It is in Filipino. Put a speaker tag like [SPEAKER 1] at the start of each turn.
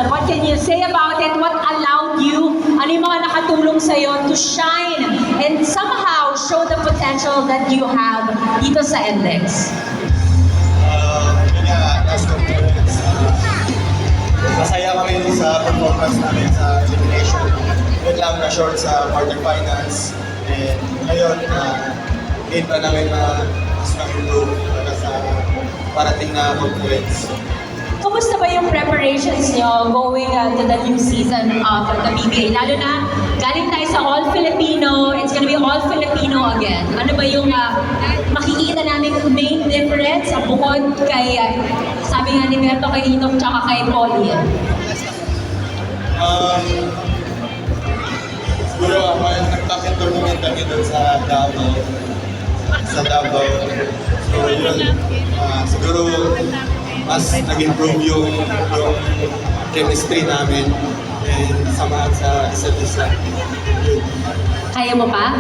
[SPEAKER 1] season. What can you say about it? What allowed you? Ano yung mga nakatulong sa'yo to shine and somehow show the potential that you have dito sa NLEX?
[SPEAKER 2] Yun nga, last conference. Masaya kami sa performance namin sa elimination. Yun lang na short sa quarterfinals. And ngayon, game pa namin na mas mag-improve para sa parating na conference.
[SPEAKER 1] Kumusta ba yung preparations nyo going to the new season of the PBA? Lalo na, galing tayo sa All-Filipino, it's gonna be All-Filipino again. Ano ba yung makikita namin main difference bukod kay, sabi nga ni Berto, kay Inong tsaka kay Polly?
[SPEAKER 2] Siguro ako yung nag-talking tournament kami doon sa Davao. So yun, siguro mas nag-improve yung chemistry namin and samahan sa isa't isa. Yun.
[SPEAKER 1] Kaya mo pa?